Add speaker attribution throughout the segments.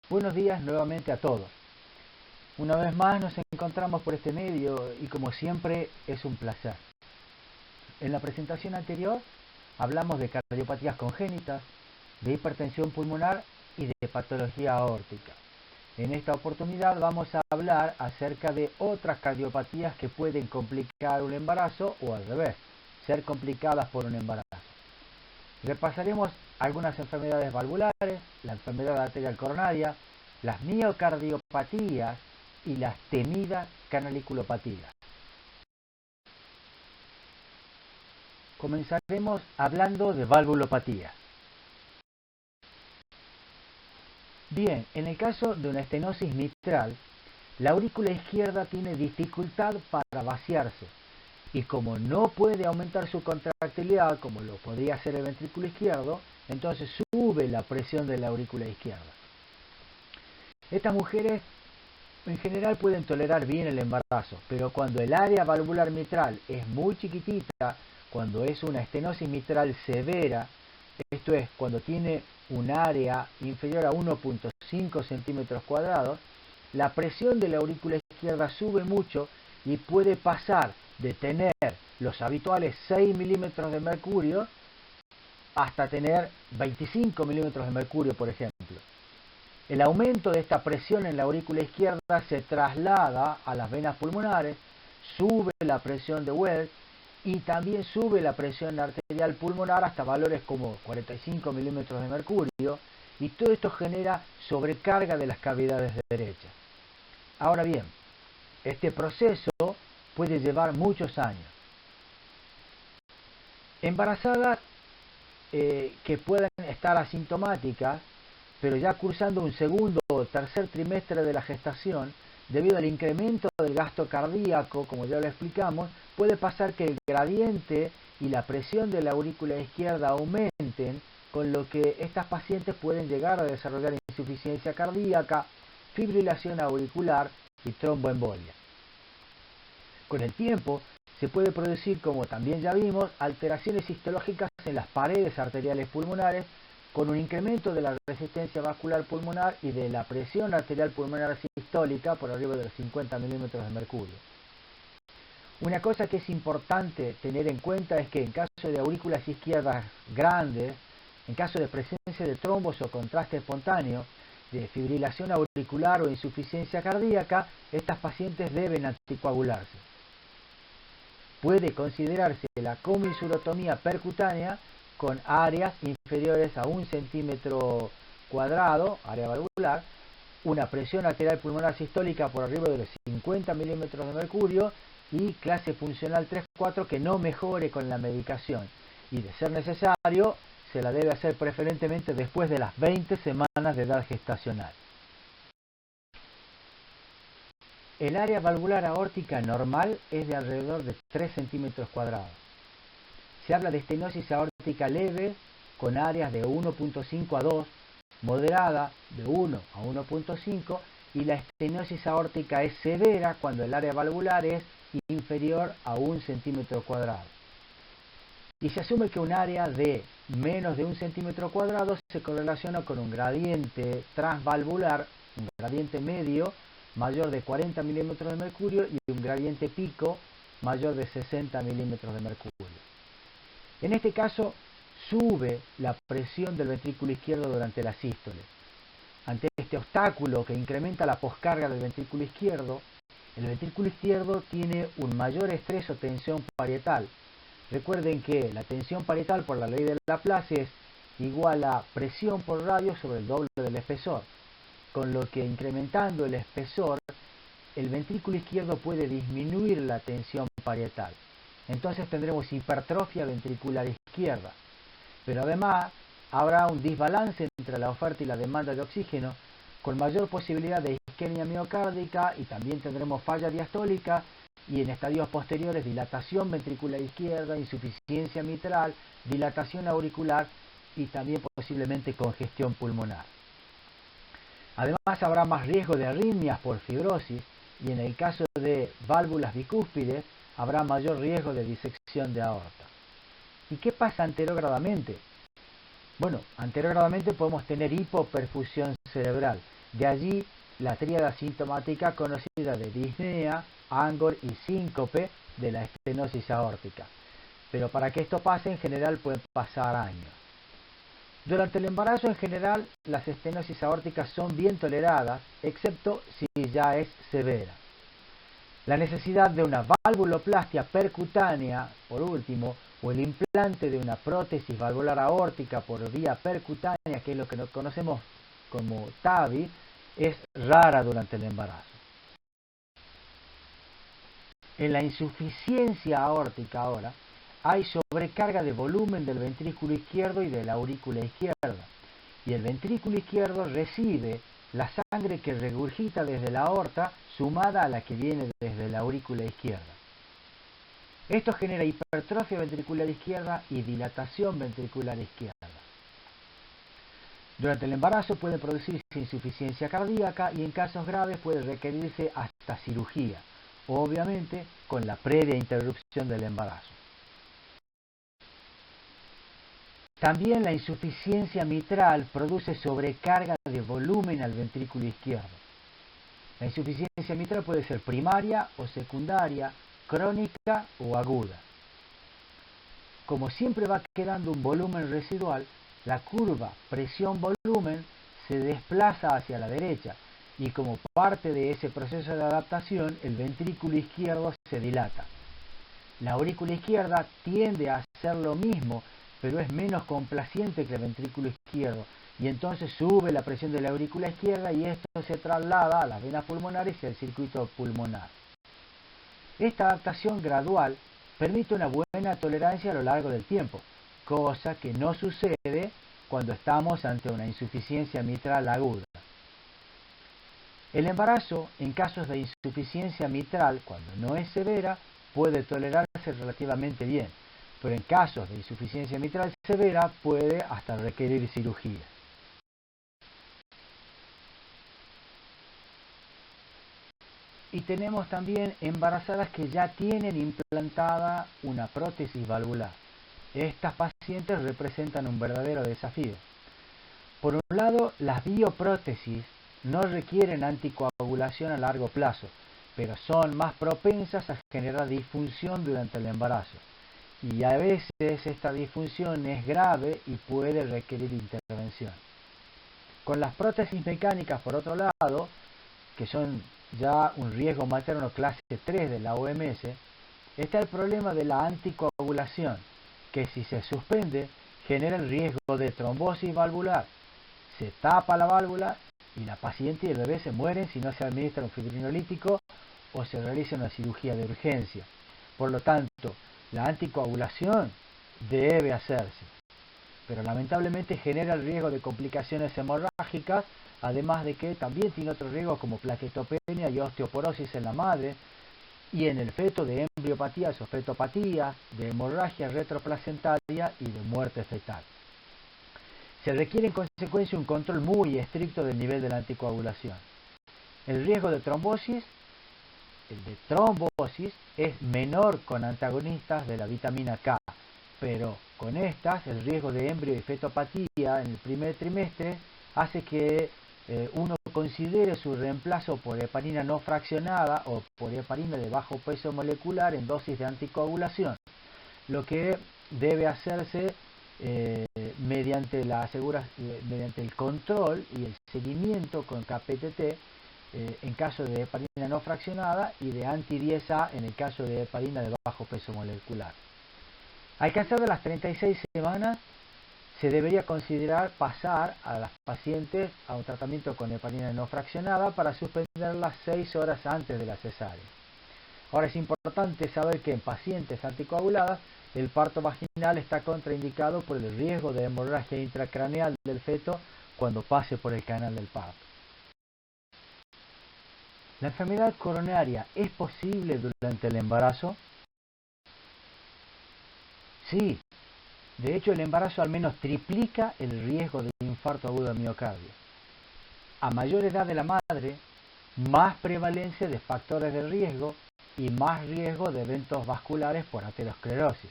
Speaker 1: Buenos días nuevamente a todos. Una vez más nos encontramos por este medio y como siempre es un placer. En la presentación anterior hablamos de cardiopatías congénitas, de hipertensión pulmonar y de patología aórtica. En esta oportunidad vamos a hablar acerca de otras cardiopatías que pueden complicar un embarazo o al revés, ser complicadas por un embarazo. Repasaremos algunas enfermedades valvulares, la enfermedad arterial coronaria, las miocardiopatías y las temidas canaliculopatías. Comenzaremos hablando de valvulopatías. Bien, en el caso de una estenosis mitral, la aurícula izquierda tiene dificultad para vaciarse y como no puede aumentar su contractilidad como lo podría hacer el ventrículo izquierdo, entonces sube la presión de la aurícula izquierda. Estas mujeres en general pueden tolerar bien el embarazo, pero cuando el área valvular mitral es muy chiquitita, cuando es una estenosis mitral severa, esto es, cuando tiene un área inferior a 1.5 centímetros cuadrados, la presión de la aurícula izquierda sube mucho y puede pasar de tener los habituales 6 milímetros de mercurio hasta tener 25 milímetros de mercurio, por ejemplo. El aumento de esta presión en la aurícula izquierda se traslada a las venas pulmonares, sube la presión de Wells y también sube la presión arterial pulmonar hasta valores como 45 milímetros de mercurio, y todo esto genera sobrecarga de las cavidades derechas. Ahora bien, este proceso puede llevar muchos años. Embarazadas que puedan estar asintomáticas, pero ya cursando un segundo o tercer trimestre de la gestación, debido al incremento del gasto cardíaco, como ya lo explicamos, puede pasar que el gradiente y la presión de la aurícula izquierda aumenten, con lo que estas pacientes pueden llegar a desarrollar insuficiencia cardíaca, fibrilación auricular y tromboembolia. Con el tiempo, se puede producir, como también ya vimos, alteraciones histológicas en las paredes arteriales pulmonares, con un incremento de la resistencia vascular pulmonar y de la presión arterial pulmonar sistólica por arriba de los 50 milímetros de mercurio. Una cosa que es importante tener en cuenta es que en caso de aurículas izquierdas grandes, en caso de presencia de trombos o contraste espontáneo, de fibrilación auricular o insuficiencia cardíaca, estas pacientes deben anticoagularse. Puede considerarse la comisurotomía percutánea con áreas inferiores a 1 centímetro cuadrado, área valvular, una presión arterial pulmonar sistólica por arriba de los 50 milímetros de mercurio y clase funcional 3-4 que no mejore con la medicación. Y de ser necesario, se la debe hacer preferentemente después de las 20 semanas de edad gestacional. El área valvular aórtica normal es de alrededor de 3 centímetros cuadrados. Se habla de estenosis aórtica leve con áreas de 1.5 a 2, moderada de 1 a 1.5 y la estenosis aórtica es severa cuando el área valvular es inferior a 1 centímetro cuadrado. Y se asume que un área de menos de 1 centímetro cuadrado se correlaciona con un gradiente transvalvular, un gradiente medio mayor de 40 milímetros de mercurio y un gradiente pico mayor de 60 milímetros de mercurio. En este caso, sube la presión del ventrículo izquierdo durante la sístole. Ante este obstáculo que incrementa la poscarga del ventrículo izquierdo, el ventrículo izquierdo tiene un mayor estrés o tensión parietal. Recuerden que la tensión parietal por la ley de Laplace es igual a presión por radio sobre el doble del espesor, con lo que incrementando el espesor, el ventrículo izquierdo puede disminuir la tensión parietal. Entonces tendremos hipertrofia ventricular izquierda. Pero además habrá un desbalance entre la oferta y la demanda de oxígeno, con mayor posibilidad de isquemia miocárdica y también tendremos falla diastólica y en estadios posteriores dilatación ventricular izquierda, insuficiencia mitral, dilatación auricular y también posiblemente congestión pulmonar. Además habrá más riesgo de arritmias por fibrosis y en el caso de válvulas bicúspides habrá mayor riesgo de disección de aorta. ¿Y qué pasa anterogradamente? Bueno, anterogradamente podemos tener hipoperfusión cerebral, De allí la tríada sintomática conocida de disnea, angor y síncope de la estenosis aórtica. Pero para que esto pase, en general pueden pasar años. Durante el embarazo, en general, las estenosis aórticas son bien toleradas, excepto si ya es severa. La necesidad de una valvuloplastia percutánea, por último, o el implante de una prótesis valvular aórtica por vía percutánea, que es lo que conocemos como TAVI, es rara durante el embarazo. En la insuficiencia aórtica ahora, hay sobrecarga de volumen del ventrículo izquierdo y de la aurícula izquierda, y el ventrículo izquierdo recibe la sangre que regurgita desde la aorta sumada a la que viene desde la aurícula izquierda. Esto genera hipertrofia ventricular izquierda y dilatación ventricular izquierda. Durante el embarazo puede producirse insuficiencia cardíaca y en casos graves puede requerirse hasta cirugía, obviamente con la previa interrupción del embarazo. También la insuficiencia mitral produce sobrecarga de volumen al ventrículo izquierdo. La insuficiencia mitral puede ser primaria o secundaria, crónica o aguda. Como siempre va quedando un volumen residual, la curva presión-volumen se desplaza hacia la derecha y como parte de ese proceso de adaptación, el ventrículo izquierdo se dilata. La aurícula izquierda tiende a hacer lo mismo, pero es menos complaciente que el ventrículo izquierdo, y entonces sube la presión de la aurícula izquierda y esto se traslada a las venas pulmonares y al circuito pulmonar. Esta adaptación gradual permite una buena tolerancia a lo largo del tiempo, cosa que no sucede cuando estamos ante una insuficiencia mitral aguda. El embarazo, en casos de insuficiencia mitral, cuando no es severa, puede tolerarse relativamente bien, pero en casos de insuficiencia mitral severa puede hasta requerir cirugía. Y tenemos también embarazadas que ya tienen implantada una prótesis valvular. Estas pacientes representan un verdadero desafío. Por un lado, las bioprótesis no requieren anticoagulación a largo plazo, pero son más propensas a generar disfunción durante el embarazo. Y a veces esta disfunción es grave y puede requerir intervención. Con las prótesis mecánicas, por otro lado, que son ya un riesgo materno clase 3 de la OMS, está el problema de la anticoagulación, que si se suspende genera el riesgo de trombosis valvular. Se tapa la válvula y la paciente y el bebé se mueren si no se administra un fibrinolítico o se realiza una cirugía de urgencia. Por lo tanto, la anticoagulación debe hacerse, pero lamentablemente genera el riesgo de complicaciones hemorrágicas, además de que también tiene otros riesgos como plaquetopenia y osteoporosis en la madre, y en el feto de embriopatías o fetopatías, de hemorragia retroplacentaria y de muerte fetal. Se requiere en consecuencia un control muy estricto del nivel de la anticoagulación. El riesgo de trombosis, es menor con antagonistas de la vitamina K, pero con estas el riesgo de embrio y fetopatía en el primer trimestre hace que uno considere su reemplazo por heparina no fraccionada o por heparina de bajo peso molecular en dosis de anticoagulación, lo que debe hacerse mediante el control y el seguimiento con KPTT en caso de heparina no fraccionada y de anti-10A en el caso de heparina de bajo peso molecular. Alcanzadas las 36 semanas, se debería considerar pasar a las pacientes a un tratamiento con heparina no fraccionada para suspenderlas 6 horas antes de la cesárea. Ahora es importante saber que en pacientes anticoaguladas el parto vaginal está contraindicado por el riesgo de hemorragia intracraneal del feto cuando pase por el canal del parto. ¿La enfermedad coronaria es posible durante el embarazo? Sí. De hecho, el embarazo al menos triplica el riesgo de infarto agudo de miocardio. A mayor edad de la madre, más prevalencia de factores de riesgo y más riesgo de eventos vasculares por aterosclerosis.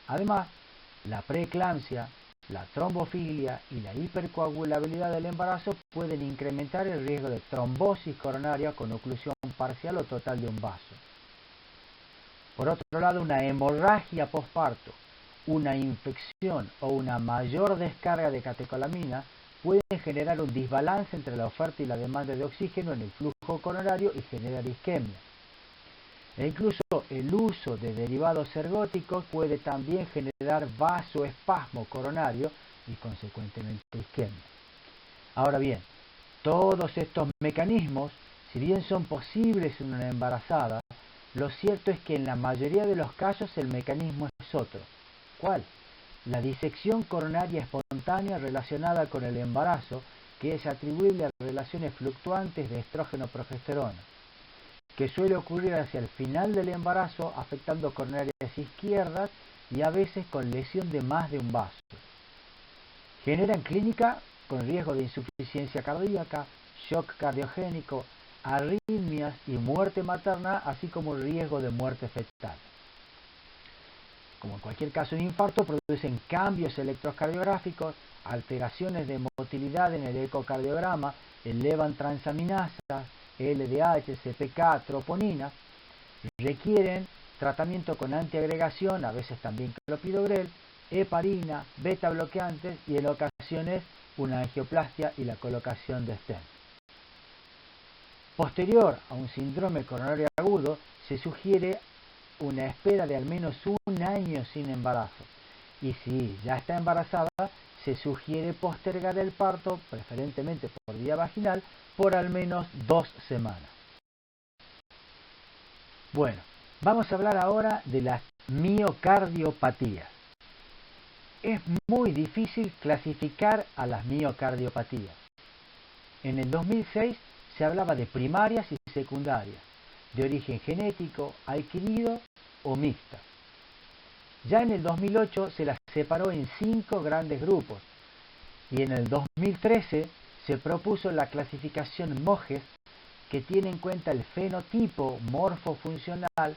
Speaker 1: Además, la preeclampsia, la trombofilia y la hipercoagulabilidad del embarazo pueden incrementar el riesgo de trombosis coronaria con oclusión parcial o total de un vaso. Por otro lado, una hemorragia posparto, una infección o una mayor descarga de catecolamina pueden generar un desbalance entre la oferta y la demanda de oxígeno en el flujo coronario y generar isquemia. E incluso el uso de derivados ergóticos puede también generar vasoespasmo coronario y consecuentemente isquemia. Ahora bien, todos estos mecanismos, si bien son posibles en una embarazada, lo cierto es que en la mayoría de los casos el mecanismo es otro. ¿Cuál? La disección coronaria espontánea relacionada con el embarazo, que es atribuible a relaciones fluctuantes de estrógeno-progesterona, que suele ocurrir hacia el final del embarazo afectando coronarias izquierdas y a veces con lesión de más de un vaso. Generan clínica con riesgo de insuficiencia cardíaca, shock cardiogénico, arritmias y muerte materna, así como riesgo de muerte fetal. Como en cualquier caso de infarto, producen cambios electrocardiográficos, alteraciones de motilidad en el ecocardiograma, elevan transaminasas, LDH, CPK, troponina, requieren tratamiento con antiagregación, a veces también clopidogrel, heparina, beta bloqueantes y en ocasiones una angioplastia y la colocación de stent. Posterior a un síndrome coronario agudo, se sugiere una espera de al menos un año sin embarazo. Y si ya está embarazada, se sugiere postergar el parto, preferentemente por vía vaginal, por al menos 2 semanas. Bueno, vamos a hablar ahora de las miocardiopatías. Es muy difícil clasificar a las miocardiopatías. En el 2006 se hablaba de primarias y secundarias, de origen genético, adquirido o mixta. Ya en el 2008 se las separó en 5 grandes grupos y en el 2013 se propuso la clasificación Mojes, que tiene en cuenta el fenotipo morfofuncional,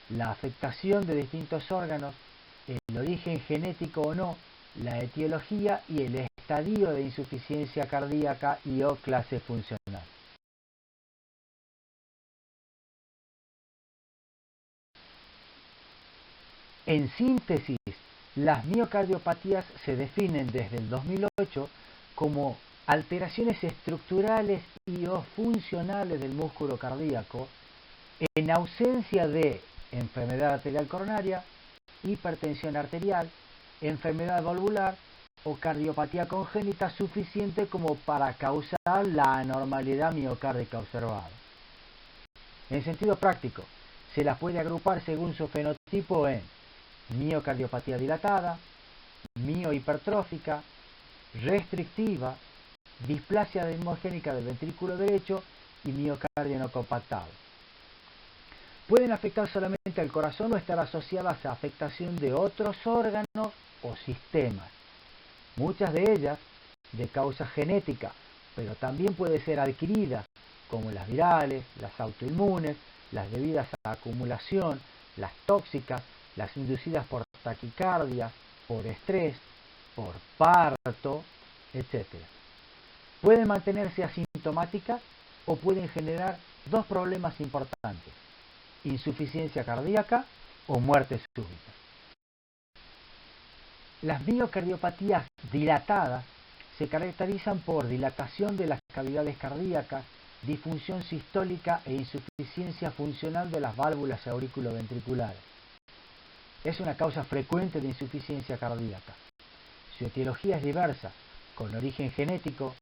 Speaker 1: la afectación de distintos órganos, el origen genético o no, la etiología y el estadio de insuficiencia cardíaca y o clase funcional. En síntesis, las miocardiopatías se definen desde el 2008 como alteraciones estructurales y o funcionales del músculo cardíaco en ausencia de enfermedad arterial coronaria, hipertensión arterial, enfermedad valvular o cardiopatía congénita suficiente como para causar la anormalidad miocárdica observada. En sentido práctico, se las puede agrupar según su fenotipo en miocardiopatía dilatada, miohipertrófica, restrictiva, displasia hemogénica del ventrículo derecho y miocardio no compactado. Pueden afectar solamente al corazón o estar asociadas a afectación de otros órganos o sistemas. Muchas de ellas de causa genética, pero también pueden ser adquiridas, como las virales, las autoinmunes, las debidas a acumulación, las tóxicas, las inducidas por taquicardia, por estrés, por parto, etc. Pueden mantenerse asintomáticas o pueden generar 2 problemas importantes: insuficiencia cardíaca o muerte súbita. Las miocardiopatías dilatadas se caracterizan por dilatación de las cavidades cardíacas, disfunción sistólica e insuficiencia funcional de las válvulas auriculoventriculares. Es una causa frecuente de insuficiencia cardíaca. Su etiología es diversa, con origen genético,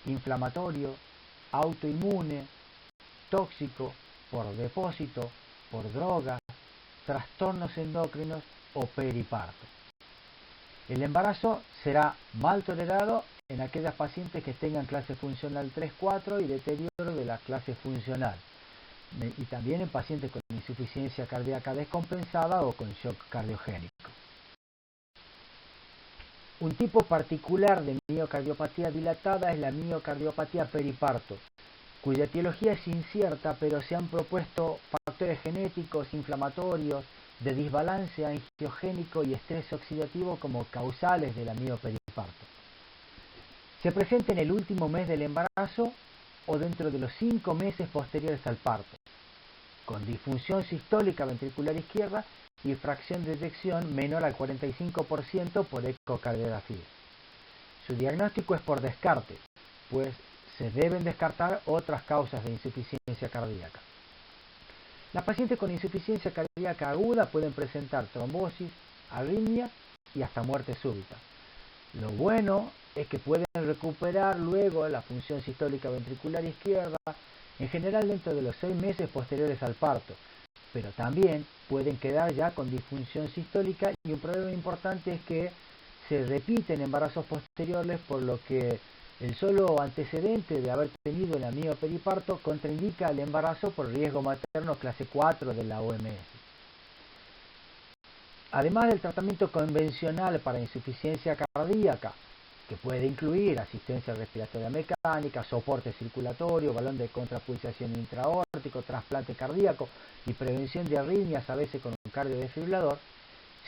Speaker 1: inflamatorio, autoinmune, tóxico, por depósito, por drogas, trastornos endocrinos o periparto. El embarazo será mal tolerado en aquellas pacientes que tengan clase funcional 3-4 y deterioro de la clase funcional, y también en pacientes con insuficiencia cardíaca descompensada o con shock cardiogénico. Un tipo particular de miocardiopatía dilatada es la miocardiopatía periparto, cuya etiología es incierta, pero se han propuesto factores genéticos, inflamatorios, de desbalance angiogénico y estrés oxidativo como causales de la mioperiparto. Se presenta en el último mes del embarazo o dentro de los 5 meses posteriores al parto, con disfunción sistólica ventricular izquierda y fracción de eyección menor al 45% por ecocardiografía. Su diagnóstico es por descarte, pues se deben descartar otras causas de insuficiencia cardíaca. Las pacientes con insuficiencia cardíaca aguda pueden presentar trombosis, arritmia y hasta muerte súbita. Lo bueno es que pueden recuperar luego la función sistólica ventricular izquierda, en general dentro de los 6 meses posteriores al parto, pero también pueden quedar ya con disfunción sistólica, y un problema importante es que se repiten embarazos posteriores, por lo que el solo antecedente de haber tenido la mioperiparto contraindica el embarazo por riesgo materno clase 4 de la OMS. Además del tratamiento convencional para insuficiencia cardíaca, que puede incluir asistencia respiratoria mecánica, soporte circulatorio, balón de contrapulsación intraórtico, trasplante cardíaco y prevención de arritmias, a veces con un cardiodesfibrilador,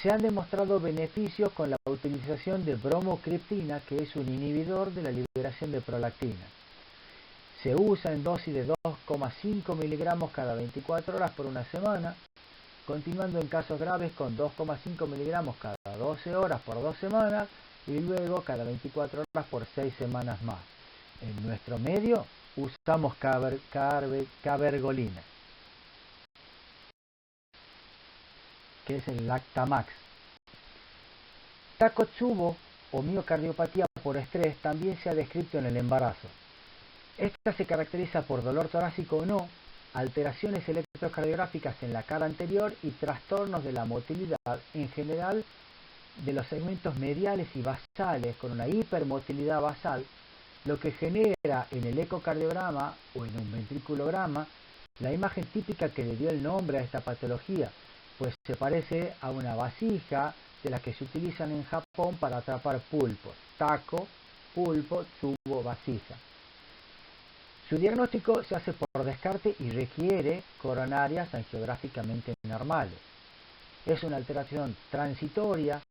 Speaker 1: se han demostrado beneficios con la utilización de bromocriptina, que es un inhibidor de la liberación de prolactina. Se usa en dosis de 2,5 miligramos cada 24 horas por una semana, continuando en casos graves con 2,5 miligramos cada 12 horas por 2 semanas y luego cada 24 horas por 6 semanas más. En nuestro medio usamos cabergolina, que es el Lactamax. Takotsubo o miocardiopatía por estrés también se ha descrito en el embarazo. Esta se caracteriza por dolor torácico o no, alteraciones electrocardiográficas en la cara anterior y trastornos de la motilidad, en general de los segmentos mediales y basales, con una hipermotilidad basal, lo que genera en el ecocardiograma o en un ventriculograma la imagen típica que le dio el nombre a esta patología, pues se parece a una vasija de las que se utilizan en Japón para atrapar pulpos: taco, pulpo, tubo, vasija. Su diagnóstico se hace por descarte y requiere coronarias angiográficamente normales. Es una alteración transitoria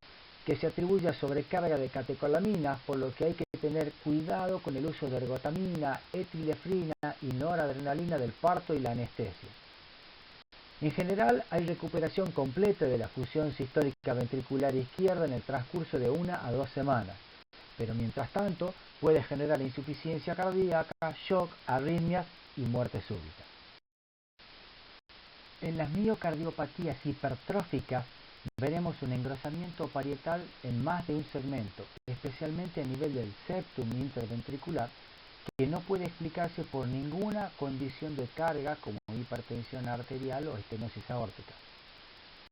Speaker 1: que se atribuye a sobrecarga de catecolaminas, por lo que hay que tener cuidado con el uso de ergotamina, etilefrina y noradrenalina del parto y la anestesia. En general, hay recuperación completa de la fusión sistólica ventricular izquierda en el transcurso de 1 a 2 semanas, pero mientras tanto puede generar insuficiencia cardíaca, shock, arritmias y muerte súbita. En las miocardiopatías hipertróficas veremos un engrosamiento parietal en más de un segmento, especialmente a nivel del septum interventricular, que no puede explicarse por ninguna condición de carga como hipertensión arterial o estenosis aórtica.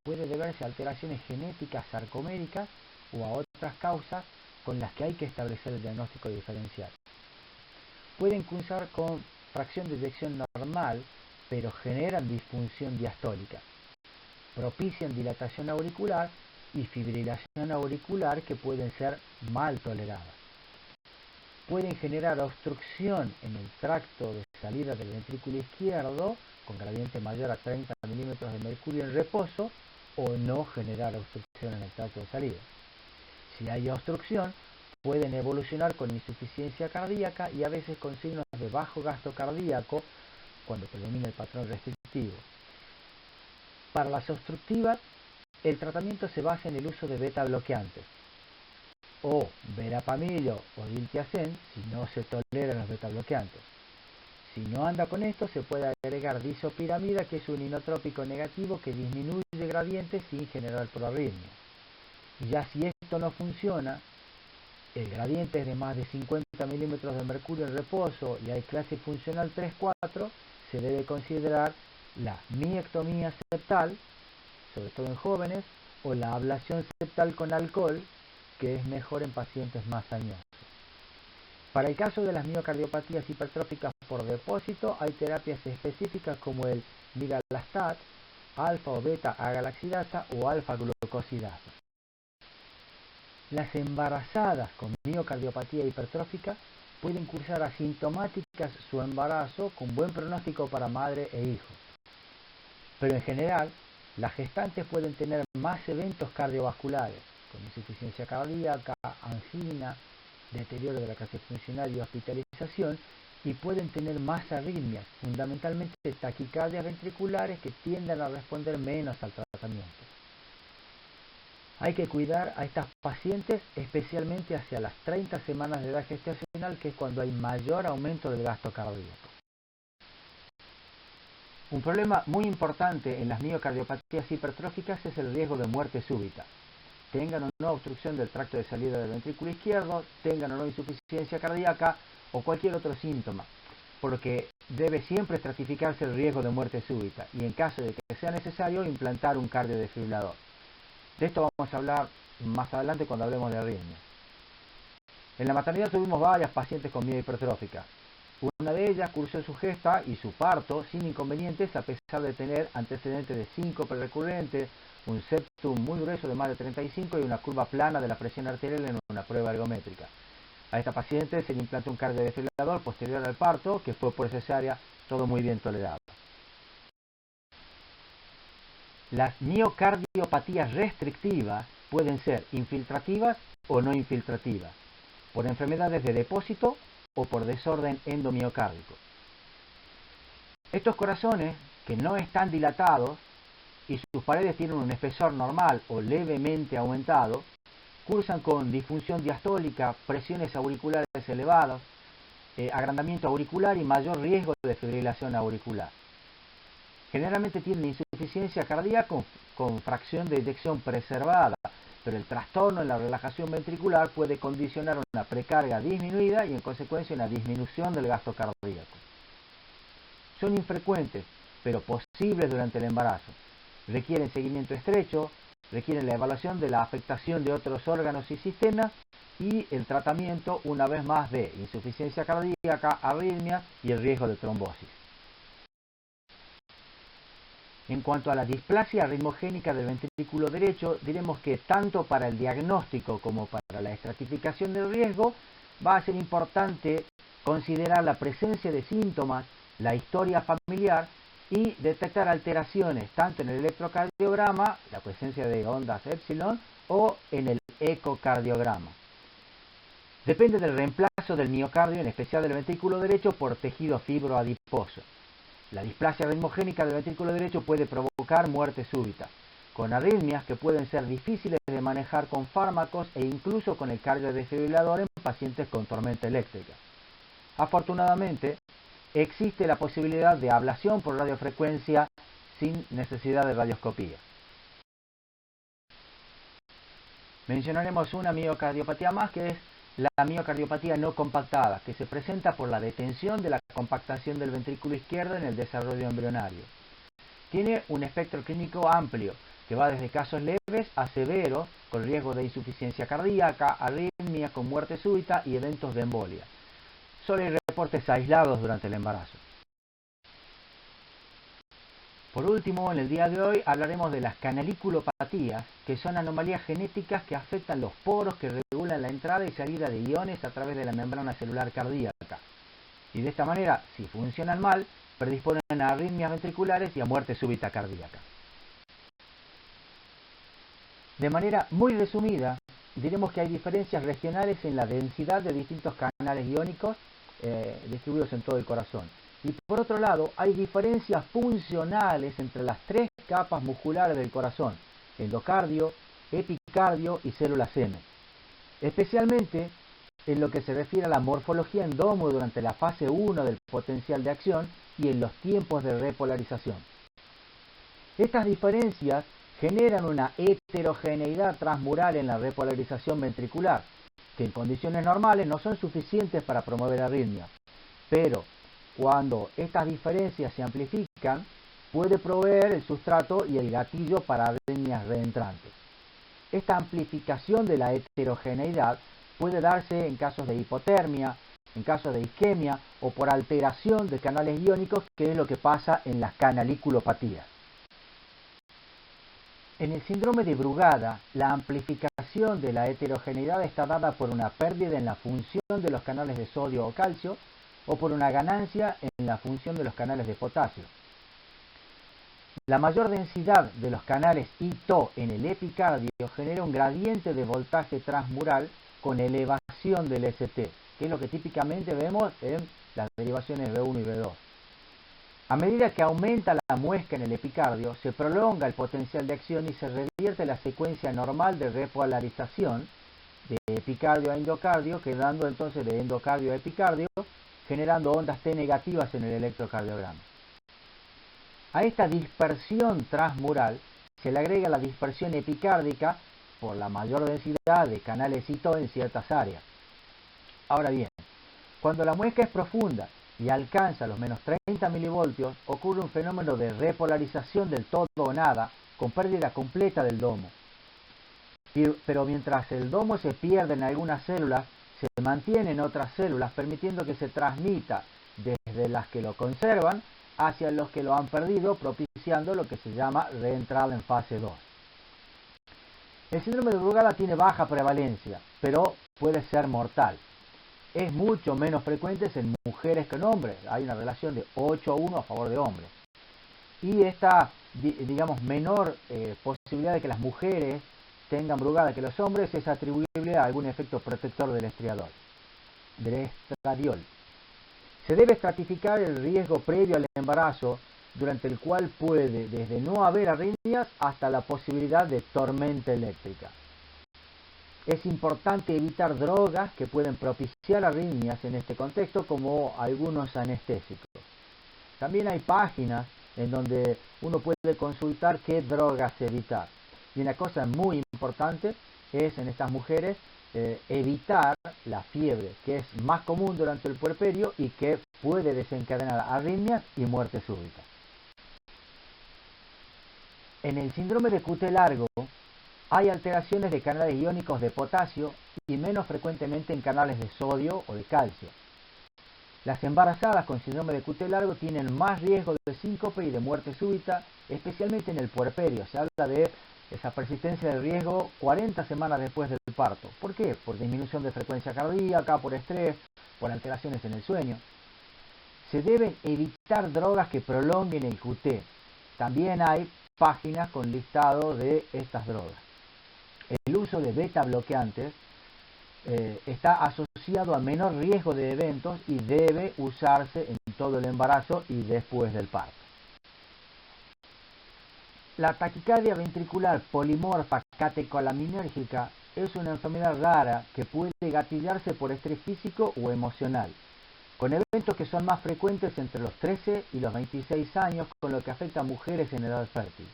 Speaker 1: Puede deberse a alteraciones genéticas sarcoméricas o a otras causas con las que hay que establecer el diagnóstico diferencial. Pueden cursar con fracción de eyección normal, pero generan disfunción diastólica. Propician dilatación auricular y fibrilación auricular que pueden ser mal toleradas. Pueden generar obstrucción en el tracto de salida del ventrículo izquierdo, con gradiente mayor a 30 milímetros de mercurio en reposo, o no generar obstrucción en el tracto de salida. Si hay obstrucción, pueden evolucionar con insuficiencia cardíaca y a veces con signos de bajo gasto cardíaco cuando predomina el patrón restrictivo. Para las obstructivas, el tratamiento se basa en el uso de beta bloqueantes, o verapamil o diltiazem si no se toleran los beta bloqueantes. Si no anda con esto, se puede agregar disopiramida, que es un inotrópico negativo que disminuye gradientes sin generar proarritmia. Y ya si esto no funciona, el gradiente es de más de 50 milímetros de mercurio en reposo y hay clase funcional 3-4, se debe considerar la miectomía septal, sobre todo en jóvenes, o la ablación septal con alcohol, que es mejor en pacientes más añosos. Para el caso de las miocardiopatías hipertróficas por depósito, hay terapias específicas como el migalastat, alfa o beta agalaxidasa o alfa glucosidasa. Las embarazadas con miocardiopatía hipertrófica pueden cursar asintomáticas su embarazo con buen pronóstico para madre e hijo. Pero en general, Las gestantes pueden tener más eventos cardiovasculares, con insuficiencia cardíaca, angina, deterioro de la capacidad funcional y hospitalización, y pueden tener más arritmias, fundamentalmente taquicardias ventriculares que tienden a responder menos al tratamiento. Hay que cuidar a estas pacientes especialmente hacia las 30 semanas de edad gestacional, que es cuando hay mayor aumento del gasto cardíaco. Un problema muy importante en las miocardiopatías hipertróficas es el riesgo de muerte súbita. Tengan o no obstrucción del tracto de salida del ventrículo izquierdo, tengan o no insuficiencia cardíaca o cualquier otro síntoma, por lo que debe siempre estratificarse el riesgo de muerte súbita y en caso de que sea necesario implantar un cardiodesfibrilador. De esto vamos a hablar más adelante cuando hablemos de arritmias. En la maternidad tuvimos varias pacientes con miocarditis hipertrófica. Una de ellas cursó su gesta y su parto sin inconvenientes a pesar de tener antecedentes de síncope recurrente, un septum muy grueso de más de 35 y una curva plana de la presión arterial en una prueba ergométrica. A esta paciente se le implantó un cardiodesfibrilador posterior al parto, que fue por cesárea, todo muy bien tolerado. Las miocardiopatías restrictivas pueden ser infiltrativas o no infiltrativas, por enfermedades de depósito o por desorden endomiocárdico. Estos corazones, que no están dilatados y sus paredes tienen un espesor normal o levemente aumentado, cursan con disfunción diastólica, presiones auriculares elevadas, agrandamiento auricular y mayor riesgo de fibrilación auricular. Generalmente tienen insuficiencia cardíaca con fracción de eyección preservada, pero el trastorno en la relajación ventricular puede condicionar una precarga disminuida y en consecuencia una disminución del gasto cardíaco. Son infrecuentes, pero posibles durante el embarazo. Requieren seguimiento estrecho, requieren la evaluación de la afectación de otros órganos y sistemas y el tratamiento una vez más de insuficiencia cardíaca, arritmia y el riesgo de trombosis. En cuanto a la displasia ritmogénica del ventrículo derecho, diremos que tanto para el diagnóstico como para la estratificación del riesgo va a ser importante considerar la presencia de síntomas, la historia familiar y detectar alteraciones tanto en el electrocardiograma, la presencia de ondas epsilon, o en el ecocardiograma. Depende del reemplazo del miocardio, en especial del ventrículo derecho, por tejido fibroadiposo. La displasia ritmogénica del ventrículo derecho puede provocar muerte súbita, con arritmias que pueden ser difíciles de manejar con fármacos e incluso con el cardiodesfibrilador en pacientes con tormenta eléctrica. Afortunadamente, existe la posibilidad de ablación por radiofrecuencia sin necesidad de radioscopía. Mencionaremos una miocardiopatía más, que es la miocardiopatía no compactada, que se presenta por la detención de la compactación del ventrículo izquierdo en el desarrollo embrionario. Tiene un espectro clínico amplio, que va desde casos leves a severos, con riesgo de insuficiencia cardíaca, arritmia con muerte súbita y eventos de embolia. Solo hay reportes aislados durante el embarazo. Por último, en el día de hoy hablaremos de las canaliculopatías, que son anomalías genéticas que afectan los poros que regulan la entrada y salida de iones a través de la membrana celular cardíaca. Y de esta manera, si funcionan mal, predisponen a arritmias ventriculares y a muerte súbita cardíaca. De manera muy resumida, diremos que hay diferencias regionales en la densidad de distintos canales iónicos distribuidos en todo el corazón. Y por otro lado, hay diferencias funcionales entre las tres capas musculares del corazón: endocardio, epicardio y células M. Especialmente en lo que se refiere a la morfología endómodo durante la fase 1 del potencial de acción y en los tiempos de repolarización. Estas diferencias generan una heterogeneidad transmural en la repolarización ventricular, que en condiciones normales no son suficientes para promover arritmias, pero cuando estas diferencias se amplifican, puede proveer el sustrato y el gatillo para arritmias reentrantes. Esta amplificación de la heterogeneidad puede darse en casos de hipotermia, en casos de isquemia o por alteración de canales iónicos, que es lo que pasa en las canaliculopatías. En el síndrome de Brugada, la amplificación de la heterogeneidad está dada por una pérdida en la función de los canales de sodio o calcio, o por una ganancia en la función de los canales de potasio. La mayor densidad de los canales I-TO en el epicardio genera un gradiente de voltaje transmural con elevación del ST, que es lo que típicamente vemos en las derivaciones B1 y B2. A medida que aumenta la muesca en el epicardio, se prolonga el potencial de acción y se revierte la secuencia normal de repolarización de epicardio a endocardio, quedando entonces de endocardio a epicardio, generando ondas T negativas en el electrocardiograma. A esta dispersión transmural se le agrega la dispersión epicárdica por la mayor densidad de canales I-TO en ciertas áreas. Ahora bien, cuando la muesca es profunda y alcanza los menos 30 milivoltios, ocurre un fenómeno de repolarización del todo o nada, con pérdida completa del domo. Pero mientras el domo se pierde en algunas células, se mantiene en otras células, permitiendo que se transmita desde las que lo conservan hacia los que lo han perdido, propiciando lo que se llama reentrada en fase 2. El síndrome de Brugada tiene baja prevalencia, pero puede ser mortal. Es mucho menos frecuente en mujeres que en hombres. Hay una relación de 8-1 a favor de hombres. Y esta, digamos, menor posibilidad de que las mujeres tengan Brugada que los hombres es atribuible a algún efecto protector del estradiol. Se debe estratificar el riesgo previo al embarazo, durante el cual puede desde no haber arritmias hasta la posibilidad de tormenta eléctrica. Es importante evitar drogas que pueden propiciar arritmias en este contexto, como algunos anestésicos. También hay páginas en donde uno puede consultar qué drogas evitar. Y una cosa muy importante es en estas mujeres evitar la fiebre, que es más común durante el puerperio y que puede desencadenar arritmias y muerte súbita. En el síndrome de QT largo hay alteraciones de canales iónicos de potasio y menos frecuentemente en canales de sodio o de calcio. Las embarazadas con síndrome de QT largo tienen más riesgo de síncope y de muerte súbita, especialmente en el puerperio. Se habla de esa persistencia de riesgo 40 semanas después del parto. ¿Por qué? Por disminución de frecuencia cardíaca, por estrés, por alteraciones en el sueño. Se deben evitar drogas que prolonguen el QT. También hay páginas con listado de estas drogas. El uso de beta bloqueantes está asociado a menor riesgo de eventos y debe usarse en todo el embarazo y después del parto. La taquicardia ventricular polimorfa catecolaminérgica es una enfermedad rara que puede gatillarse por estrés físico o emocional, con eventos que son más frecuentes entre los 13 y los 26 años, con lo que afecta a mujeres en edad fértil.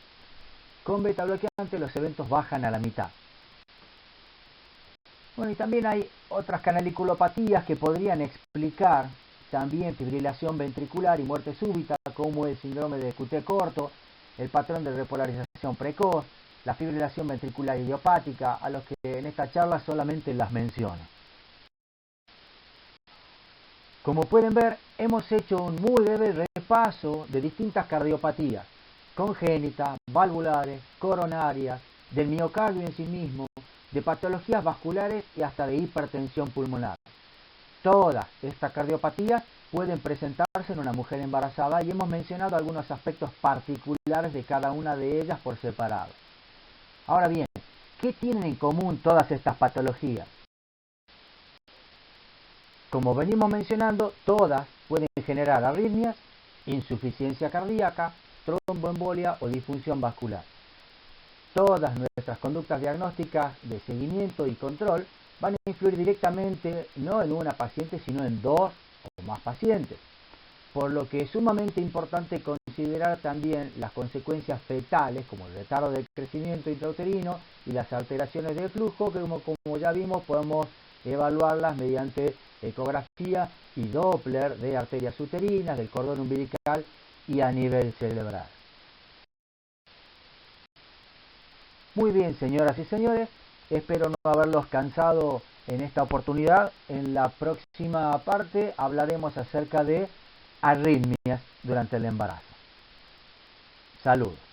Speaker 1: Con beta bloqueante los eventos bajan a la mitad. Bueno, y también hay otras canaliculopatías que podrían explicar también fibrilación ventricular y muerte súbita, como el síndrome de QT corto, el patrón de repolarización precoz, la fibrilación ventricular idiopática, a los que en esta charla solamente las menciono. Como pueden ver, hemos hecho un muy breve repaso de distintas cardiopatías, congénitas, valvulares, coronarias, del miocardio en sí mismo, de patologías vasculares y hasta de hipertensión pulmonar. Todas estas cardiopatías pueden presentarse en una mujer embarazada y hemos mencionado algunos aspectos particulares de cada una de ellas por separado. Ahora bien, ¿qué tienen en común todas estas patologías? Como venimos mencionando, todas pueden generar arritmias, insuficiencia cardíaca, tromboembolia o disfunción vascular. Todas nuestras conductas diagnósticas de seguimiento y control van a influir directamente no en una paciente, sino en 2 o más pacientes, por lo que es sumamente importante considerar también las consecuencias fetales, como el retardo del crecimiento intrauterino y las alteraciones del flujo, que como ya vimos podemos evaluarlas mediante ecografía y Doppler de arterias uterinas, del cordón umbilical y a nivel cerebral. Muy bien, señoras y señores, espero no haberlos cansado en esta oportunidad. En la próxima parte hablaremos acerca de arritmias durante el embarazo. Saludos.